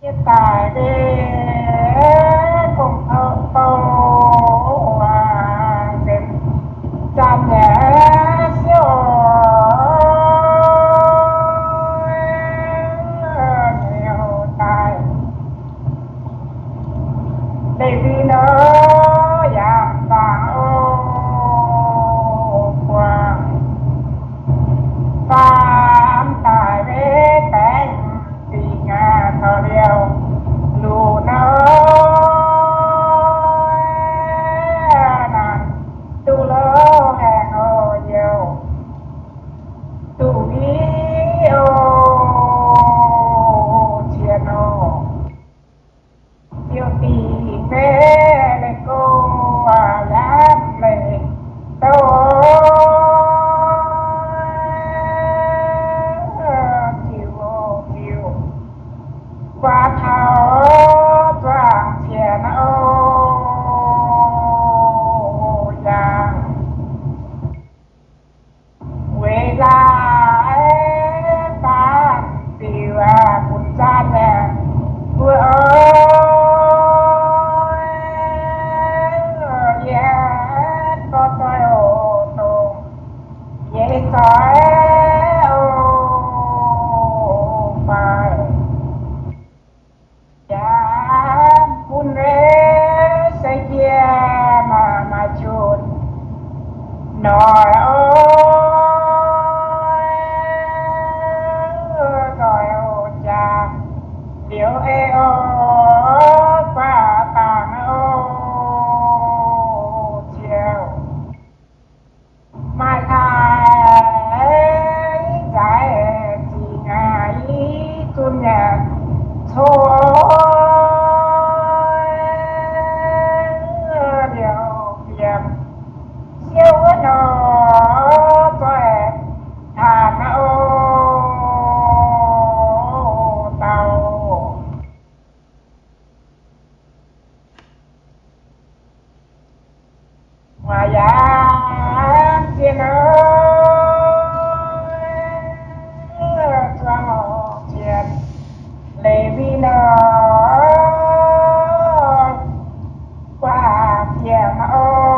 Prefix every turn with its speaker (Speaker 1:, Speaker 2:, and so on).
Speaker 1: hiện tại thì cũng tô dịp cha nhé siêu nhiều tài để vì nó giảm vàng ô quang phạm tài với cánh vì ngà thờ liều lù nó nàng tu lỡ hẹn hồ nhiều tu ý ô chiên ô yêu tì về lại cô dám lệ đâu chịu chịu qua thảo vàng tiền ô vàng quê ra ta tiêu bùn cha nè vừa có tôi ô tô vậy thôi ô phải ya bùn rê sẽ chia mà chuột nói rồi ô cha liệu ê ô qua tàng ô chiều mai thái giải chỉ ngài tuân nhạc thôi điều điểm siêu nó tuệ thàn ô tàu ngoài giá thiên ơi cho tiền lệ vi nó qua tiền ô